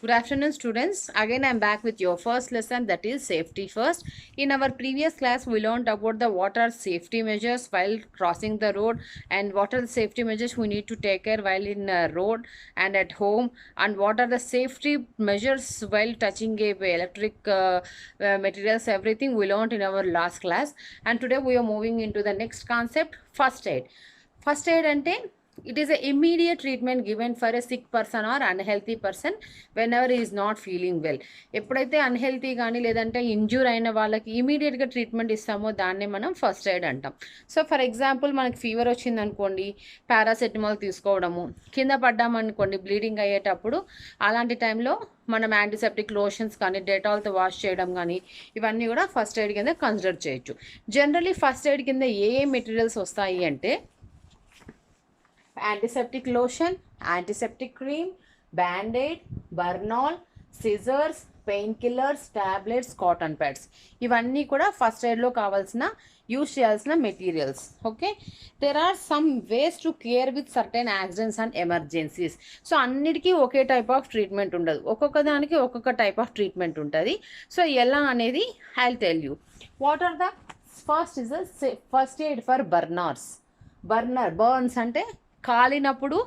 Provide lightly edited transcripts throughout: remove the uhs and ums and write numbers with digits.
Good afternoon, students. Again, I am back with your first lesson, that is safety first. In our previous class, we learned about the what are safety measures while crossing the road and what are the safety measures we need to take care while in road and at home, and what are the safety measures while touching a electric materials. Everything we learned in our last class, and today we are moving into the next concept, first aid. First aid ante it is a immediate treatment given for a sick person or unhealthy person whenever he is not feeling well. ఎప్పుడైతే unhealthy కానీ లేదంటే injure అయిన వాళ్ళకి ఇమీడియట్గా treatment ఇస్తామో దాన్నే మనం first aid అంటాం. సో ఫర్ ఎగ్జాంపుల్ మనకి ఫీవర్ వచ్చింది అనుకోండి, పారాసెటమాల్ తీసుకోవడము, కింద పడ్డామనుకోండి బ్లీడింగ్ అయ్యేటప్పుడు, అలాంటి టైంలో మనం యాంటీసెప్టిక్ లోషన్స్ కానీ డెటాల్తో వాష్ చేయడం కానీ ఇవన్నీ కూడా ఫస్ట్ ఎయిడ్ కింద కన్సిడర్ చేయొచ్చు. జనరలీ ఫస్ట్ ఎయిడ్ కింద ఏ మెటీరియల్స్ వస్తాయి అంటే antiseptic lotion, antiseptic cream, band-aid, Bernol, scissors, painkillers, tablets, cotton pads. ఇవన్నీ కూడా ఫస్ట్ ఎయిడ్లో కావాల్సిన యూజ్ చేయాల్సిన materials. Okay, there are some ways to care with certain accidents and emergencies. So అన్నిటికీ ఒకే type of treatment ఉండదు, ఒక్కొక్క దానికి ఒక్కొక్క టైప్ ఆఫ్ ట్రీట్మెంట్ ఉంటుంది. సో ఎలా అనేది I will tell you. What are the first is the first aid for burners. Burns అంటే కాలినప్పుడు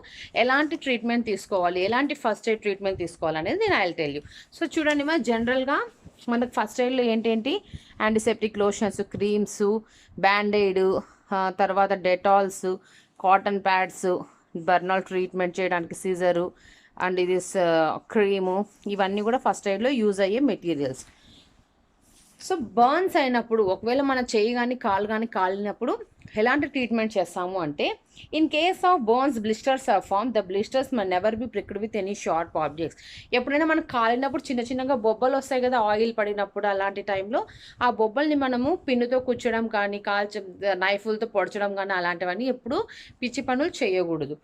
ఎలాంటి ట్రీట్మెంట్ తీసుకోవాలి, ఎలాంటి ఫస్ట్ ఎయిడ్ ట్రీట్మెంట్ తీసుకోవాలి అనేది నేను I will tell you. So చూడండి మా జనరల్గా మనకు ఫస్ట్ ఎయిడ్లో ఏంటేంటి, యాంటీసెప్టిక్ లోషన్స్, క్రీమ్స్, బ్యాండెయిడ్, తర్వాత డెటాల్స్, కాటన్ ప్యాడ్స్, బర్నాల్ ట్రీట్మెంట్ చేయడానికి సీజరు అండ్ ఇది క్రీము, ఇవన్నీ కూడా ఫస్ట్ ఎయిడ్లో యూజ్ అయ్యే మెటీరియల్స్. సో బర్న్స్ అయినప్పుడు ఒకవేళ మన చెయ్యి కానీ కాలు కానీ కాలినప్పుడు ఎలాంటి ట్రీట్మెంట్ చేస్తాము అంటే, in case of burns blisters are form, the blisters మన్ never be pricked with any sharp objects. ఎప్పుడైనా మనకు కాలినప్పుడు చిన్న చిన్నగా బొబ్బలు వస్తాయి కదా ఆయిల్ పడినప్పుడు, అలాంటి టైంలో ఆ బొబ్బల్ని మనము పిన్నుతో కూర్చడం కానీ నైఫులతో పొడచడం కానీ అలాంటివన్నీ ఎప్పుడు పిచ్చి పనులు చేయకూడదు.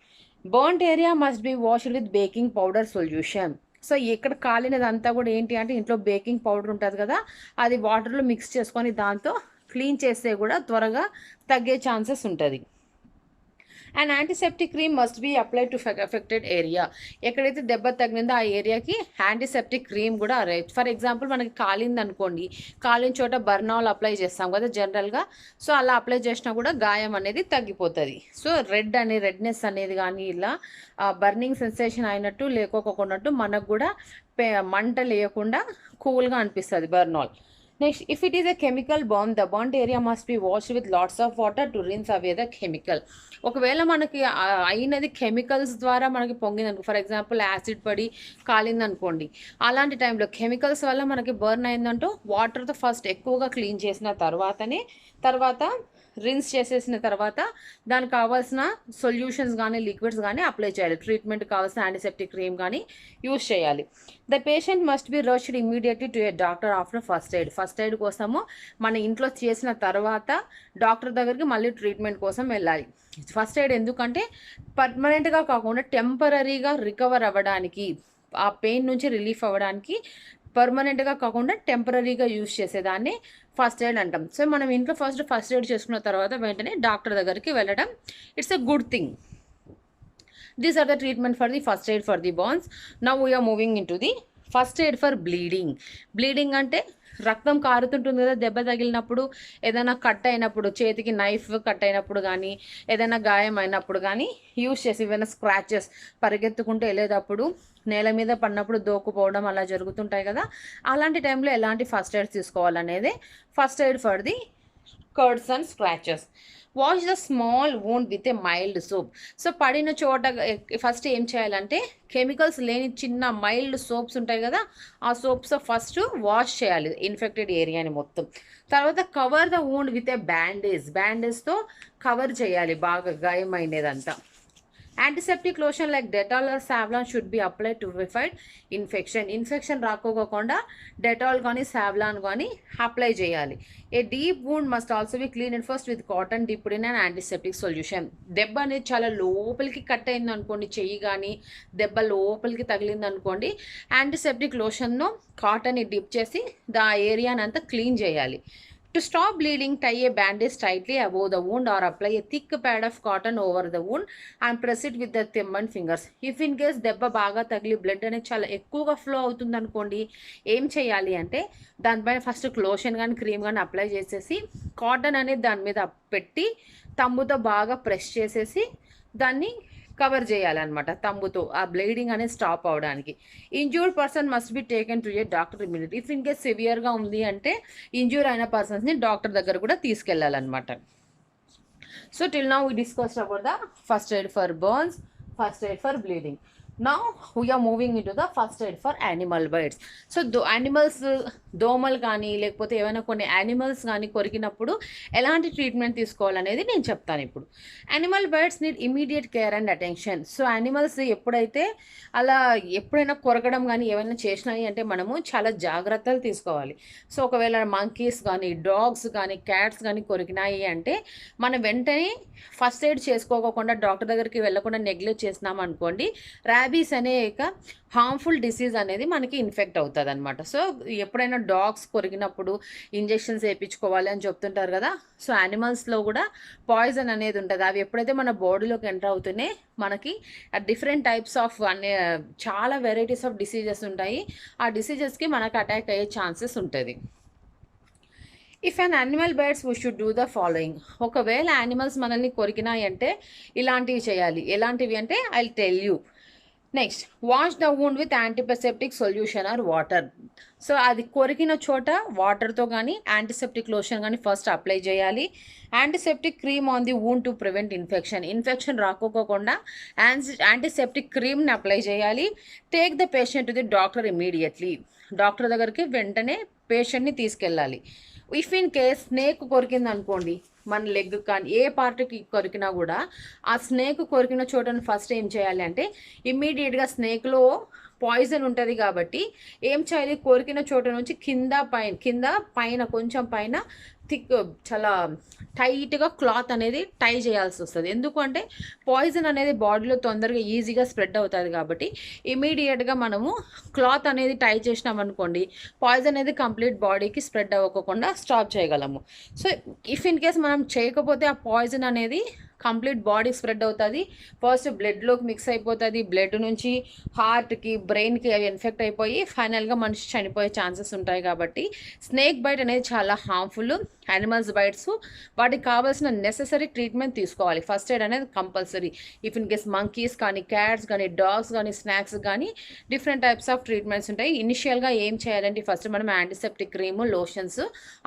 Burnt area must be washed with baking powder solution. So ఇక్కడ కాలినదంతా కూడా ఏంటి అంటే ఇంట్లో బేకింగ్ పౌడర్ ఉంటుంది కదా, అది వాటర్లో మిక్స్ చేసుకొని దాంతో క్లీన్ చేస్తే కూడా త్వరగా తగ్గే ఛాన్సెస్ ఉంటుంది. And antiseptic cream must be apply to affected area. ఎక్కడైతే దెబ్బ తగిలిందో ఆ ఏరియాకి యాంటీసెప్టిక్ క్రీమ్ కూడా అరేంజ్. ఫర్ ఎగ్జాంపుల్ మనకి కాలింది అనుకోండి, కాలిన చోట బర్నాల్ అప్లై చేస్తాం కదా జనరల్గా, సో అలా అప్లై చేసినా కూడా గాయం అనేది తగ్గిపోతుంది. సో రెడ్నెస్ అనేది కానీ ఇలా బర్నింగ్ సెన్సేషన్ అయినట్టు లేకోకున్నట్టు మనకు కూడా మంట లేకుండా కూల్గా అనిపిస్తుంది Burnol. Next, if it is a chemical burn, the burned area must be washed with lots of water to rinse away the chemical. ఒకవేళ మనకి అయినది కెమికల్స్ ద్వారా మనకి పొంగిందనుకో, ఫర్ ఎగ్జాంపుల్ యాసిడ్ పడి కాలిందనుకోండి, అలాంటి టైంలో కెమికల్స్ వల్ల మనకి బర్న్ అయిందంటూ వాటర్తో ఫస్ట్ ఎక్కువగా క్లీన్ చేసిన తర్వాత రిన్స్ చేసేసిన తర్వాత దానికి కావాల్సిన సొల్యూషన్స్ కానీ లిక్విడ్స్ కానీ అప్లై చేయాలి. ట్రీట్మెంట్ కావాల్సిన యాంటీసెప్టిక్ క్రీమ్ కానీ యూజ్ చేయాలి. The patient must be rushed immediately to a doctor after first aid. First aid కోసము మన ఇంట్లో చేసిన తర్వాత డాక్టర్ దగ్గరికి మళ్ళీ ట్రీట్మెంట్ కోసం వెళ్ళాలి. ఫస్ట్ ఎయిడ్ ఎందుకంటే పర్మనెంట్గా కాకుండా టెంపరీగా రికవర్ అవ్వడానికి, ఆ పెయిన్ నుంచి రిలీఫ్ అవ్వడానికి, పర్మనెంట్గా కాకుండా టెంపరీగా యూజ్ చేసేదాన్ని ఫస్ట్ ఎయిడ్ అంటాం. సో మనం ఇంట్లో ఫస్ట్ ఎయిడ్ చేసుకున్న తర్వాత వెంటనే డాక్టర్ దగ్గరికి వెళ్ళడం it's a good thing. These are the treatment for the first aid for the burns. Now we are moving in to the first aid for bleeding. Bleeding అంటే రక్తం కారుతుంటుంది కదా దెబ్బ తగిలినప్పుడు, ఏదైనా కట్ అయినప్పుడు, చేతికి నైఫ్ కట్ అయినప్పుడు కానీ ఏదైనా గాయం అయినప్పుడు కానీ యూజ్ చేసి, ఏదైనా స్క్రాచెస్ పరిగెత్తుకుంటూ వెళ్ళేటప్పుడు నేల మీద పడినప్పుడు దోక్కుపోవడం అలా జరుగుతుంటాయి కదా, అలాంటి టైంలో ఎలాంటి ఫస్ట్ ఎయిడ్ తీసుకోవాలనేది first aid for the cuts and scratches. Wash the small wound with a mild soap. So పడిన చోట ఫస్ట్ ఏం చేయాలంటే కెమికల్స్ లేని చిన్న మైల్డ్ సోప్స్ ఉంటాయి కదా, ఆ సోప్స్ ఫస్ట్ వాష్ చేయాలి ఇన్ఫెక్టెడ్ ఏరియాని మొత్తం. తర్వాత cover the wound with a బ్యాండేజ్తో కవర్ చేయాలి బాగా గాయమైనదంతా. Antiseptic lotion like Dettol or Savlon should be apply to prevent infection రాకోకుండా డెటాల్ కానీ సావ్లాన్ కానీ అప్లై చేయాలి. A deep wound must also be cleaned first with cotton dipped in and antiseptic solution. దెబ్బ అనేది చాలా లోపలికి కట్ అయింది అనుకోండి, చెయ్యి కానీ దెబ్బ లోపలికి తగిలింది అనుకోండి, యాంటీసెప్టిక్ లోషన్ను కాటన్ని డిప్ చేసి ఆ ఏరియాని అంతా క్లీన్ చేయాలి. To stop bleeding, tie a bandage tightly above the wound or apply a thick pad of cotton over the wound and press it with the thumb and fingers. If in case దెబ్బ బాగా తగిలి blood అనేది చాలా ఎక్కువగా flow అవుతుంది అనుకోండి, ఏం చేయాలి అంటే దానిపైన ఫస్ట్ లోషన్ కానీ క్రీమ్ కానీ అప్లై చేసేసి కాటన్ అనేది దాని మీద పెట్టి తమ్ముతో బాగా ప్రెస్ చేసేసి దాన్ని కవర్ చేయాలన్నమాట తమ్ముతో, ఆ బ్లీడింగ్ అనేది స్టాప్ అవడానికి. Injured person must be taken to a doctor immediate. If in case సివియర్గా ఉంది అంటే ఇంజ్యూర్ అయిన పర్సన్స్ని డాక్టర్ దగ్గర కూడా తీసుకెళ్ళాలన్నమాట. So till now we discussed about the first aid for burns, first aid for bleeding. Now we are moving into the first aid for animal bites. So animals దోమలు కానీ లేకపోతే ఏమైనా కొన్ని యానిమల్స్ కానీ కొరికినప్పుడు ఎలాంటి ట్రీట్మెంట్ తీసుకోవాలనేది నేను చెప్తాను ఇప్పుడు. Animal bites need immediate care and attention. So animals ఎప్పుడైనా కొరకడం కానీ ఏమైనా చేసినాయి అంటే మనము చాలా జాగ్రత్తలు తీసుకోవాలి. సో ఒకవేళ మంకీస్ కానీ డాగ్స్ కానీ క్యాట్స్ కానీ కొరికినాయి అంటే మనం వెంటనే ఫస్ట్ ఎయిడ్ చేసుకోకుండా డాక్టర్ దగ్గరికి వెళ్ళకుండా నెగ్లెక్ట్ చేసినాం అనుకోండి, ర్యాబీస్ అనే హార్మ్ఫుల్ డిసీజ్ అనేది మనకి ఇన్ఫెక్ట్ అవుతుంది అనమాట. సో ఎప్పుడైనా డాగ్స్ కొరికినప్పుడు ఇంజెక్షన్స్ వేయించుకోవాలి అని చెప్తుంటారు కదా. సో యానిమల్స్లో కూడా పాయిజన్ అనేది ఉంటుంది. అవి ఎప్పుడైతే మన బాడీలోకి ఎంటర్ అవుతున్నాయి మనకి డిఫరెంట్ టైప్స్ ఆఫ్ చాలా వెరైటీస్ ఆఫ్ డిసీజెస్ ఉంటాయి. ఆ డిసీజెస్కి మనకు అటాక్ అయ్యే ఛాన్సెస్ ఉంటుంది. If an animal bites we should do the following. ఒకవేళ యానిమల్స్ మనల్ని కొరికినాయి అంటే ఇలాంటివి చేయాలి. ఎలాంటివి అంటే I will tell you. Next, wash the wound with antiseptic solution or water. So అది కొరికిన చోట వాటర్తో కానీ యాంటీసెప్టిక్ లోషన్ కానీ ఫస్ట్ అప్లై చేయాలి. Antiseptic cream on the wound to prevent infection రాకోకుండా యాంటీసెప్టిక్ క్రీమ్ని అప్లై చేయాలి. Take the patient to the doctor immediately. Doctor దగ్గరికి వెంటనే పేషెంట్ని తీసుకెళ్ళాలి. ఇఫ్ ఇన్ కేస్ స్నేక్ కొరికింది అనుకోండి, మన లెగ్ కానీ ఏ పార్ట్కి కొరికినా కూడా ఆ స్నేక్ కొరికిన చోటను ఫస్ట్ ఏం చేయాలి అంటే ఇమ్మీడియట్గా స్నేక్లో పాయిజన్ ఉంటుంది కాబట్టి ఏం చేయాలి, కొరికిన చోట నుంచి కింద పైన కొంచెం పైన థిక్ చాలా టైట్గా క్లాత్ అనేది టై చేయాల్సి వస్తుంది. ఎందుకంటే పాయిజన్ అనేది బాడీలో తొందరగా ఈజీగా స్ప్రెడ్ అవుతుంది కాబట్టి ఇమీడియట్గా మనము క్లాత్ అనేది టై చేసినాం అనుకోండి పాయిజన్ అనేది కంప్లీట్ బాడీకి స్ప్రెడ్ అవ్వకుండా స్టాప్ చేయగలము. సో ఇఫ్ ఇన్ కేస్ మనం చేయకపోతే ఆ పాయిజన్ అనేది కంప్లీట్ బాడీకి స్ప్రెడ్ అవుతుంది. ఫస్ట్ బ్లడ్లోకి మిక్స్ అయిపోతుంది. బ్లడ్ నుంచి హార్ట్కి బ్రెయిన్కి అవి ఇన్ఫెక్ట్ అయిపోయి ఫైనల్గా మనిషి చనిపోయే ఛాన్సెస్ ఉంటాయి. కాబట్టి స్నేక్ బైట్ అనేది చాలా హార్మ్ఫుల్. యానిమల్స్ బైట్స్ వాటికి కావాల్సిన నెససరీ ట్రీట్మెంట్ తీసుకోవాలి. ఫస్ట్ ఎయిడ్ అనేది compulsory. If in case monkeys కానీ క్యాట్స్ కానీ డాగ్స్ కానీ స్నాక్స్ కానీ డిఫరెంట్ టైప్స్ ఆఫ్ ట్రీట్మెంట్స్ ఉంటాయి. ఇనిషియల్గా ఏం చేయాలంటే ఫస్ట్ మనం యాంటీసెప్టిక్ క్రీమ్ లోషన్స్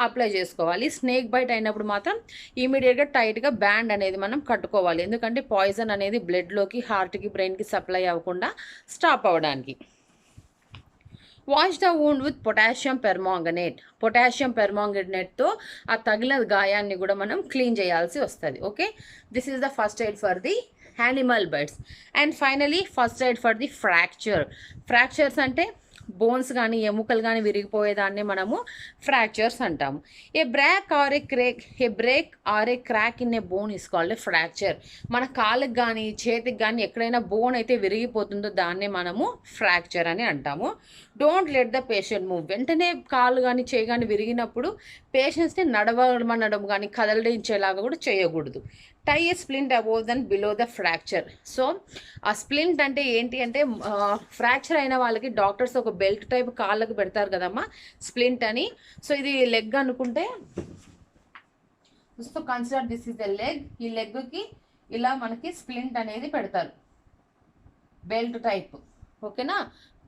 అప్లై చేసుకోవాలి. స్నేక్ బైట్ అయినప్పుడు మాత్రం ఇమీడియట్గా టైట్గా బ్యాండ్ అనేది మనం కట్టుకోవాలి. ఎందుకంటే పాయిజన్ అనేది బ్లడ్లోకి హార్ట్కి బ్రెయిన్కి సప్లై అవ్వకుండా స్టాప్ అవ్వడానికి. Wash the wound with potassium పెర్మాంగనేట్తో ఆ తగిలిన గాయాన్ని కూడా మనం క్లీన్ చేయాల్సి వస్తుంది. Okay, this is the first aid for the animal bites. And finally first aid for the fractures అంటే బోన్స్ కానీ ఎముకలు కానీ విరిగిపోయేదాన్ని మనము ఫ్రాక్చర్స్ అంటాము. A break or a crack in a bone is called a fracture. మన కాళ్ళకి కానీ చేతికి కానీ ఎక్కడైనా బోన్ అయితే విరిగిపోతుందో దాన్నే మనము ఫ్రాక్చర్ అని అంటాము. Don't let the patient move. వెంటనే కాళ్ళు కానీ చేయి కానీ విరిగినప్పుడు పేషెంట్స్ని నడవడం కానీ కదలించేలాగా కూడా చేయకూడదు. Tie a splint above then below the fracture. So ఆ స్ప్లింట్ అంటే ఏంటి అంటే ఫ్రాక్చర్ అయిన వాళ్ళకి డాక్టర్స్ ఒక బెల్ట్ టైప్ కాళ్ళకు పెడతారు కదమ్మా స్ప్లింట్ అని. సో ఇది లెగ్ అనుకుంటే so consider this is the leg. ఈ లెగ్కి ఇలా మనకి స్ప్లింట్ అనేది పెడతారు బెల్ట్ టైప్. ఓకేనా,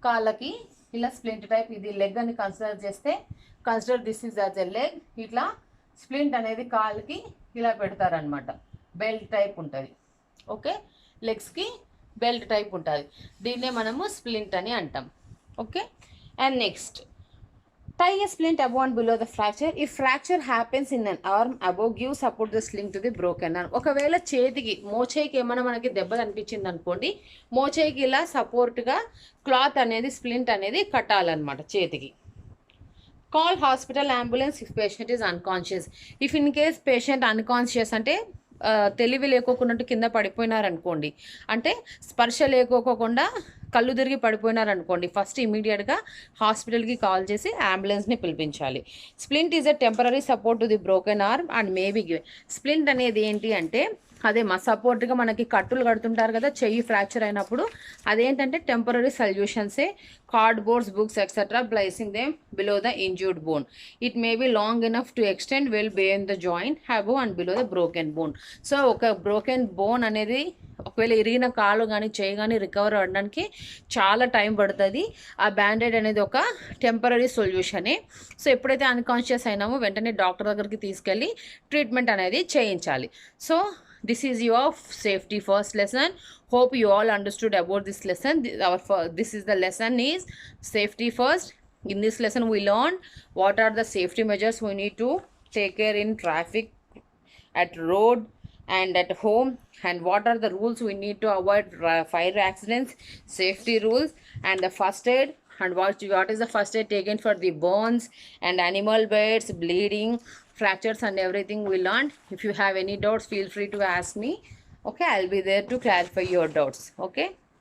కాళ్ళకి ఇలా స్ప్లింట్ టైప్. ఇది లెగ్ అని consider this is as a leg. ఇట్లా స్ప్లింట్ అనేది కాళ్ళకి ఇలా పెడతారనమాట. బెల్ట్ టైప్ ఉంటుంది. ఓకే, లెగ్స్కి బెల్ట్ టైప్ ఉంటుంది. దీన్నే మనము స్ప్లింట్ అని అంటాం. Okay, and next tie a splint above and below the fracture. If fracture happens in an arm above, give support the sling to the broken arm. ఒకవేళ మోచేయికి ఏమైనా మనకి దెబ్బ అనిపించింది అనుకోండి, మోచేయికి ఇలా సపోర్ట్గా క్లాత్ అనేది స్ప్లింట్ అనేది కట్టాలన్నమాట చేతికి. Call hospital ambulance if patient is unconscious. If in case patient unconscious అంటే తెలివి లేకోకున్నట్టు కింద పడిపోయినారనుకోండి, అంటే స్పర్శ లేకోకుండా కళ్ళు తిరిగి పడిపోయినారనుకోండి, ఫస్ట్ ఇమీడియట్గా హాస్పిటల్కి కాల్ చేసి అంబులెన్స్ని పిలిపించాలి. Splint is a temporary support to the broken arm and maybe given. Splint అనేది ఏంటి అంటే అదే మా సపోర్ట్గా మనకి కట్టులు కడుతుంటారు కదా చెయ్యి ఫ్రాక్చర్ అయినప్పుడు, అదేంటంటే టెంపరీ సొల్యూషన్సే, cardboards, books etcetera placing them below the injured bone. It may be long enough to extend well beyond the joint above and below the broken bone. So ఒక బ్రోకెన్ బోన్ అనేది ఒకవేళ ఇరిగిన కాలు కానీ చేయి కానీ రికవర్ అవ్వడానికి చాలా టైం పడుతుంది. ఆ బ్యాండేడ్ అనేది ఒక టెంపరీ సొల్యూషనే. సో ఎప్పుడైతే అన్కాన్షియస్ అయినామో వెంటనే డాక్టర్ దగ్గరికి తీసుకెళ్ళి ట్రీట్మెంట్ అనేది చేయించాలి. So this is your safety first lesson. Hope you all understood about this lesson. This is the lesson is safety first. In this lesson we learned what are the safety measures we need to take care in traffic, at road and at home, and what are the rules we need to avoid fire accidents, safety rules, and the first aid, and what is the first aid taken for the burns and animal bites, bleeding, fractures and everything we learned. If you have any doubts, feel free to ask me. Okay, I'll be there to clarify your doubts. Okay.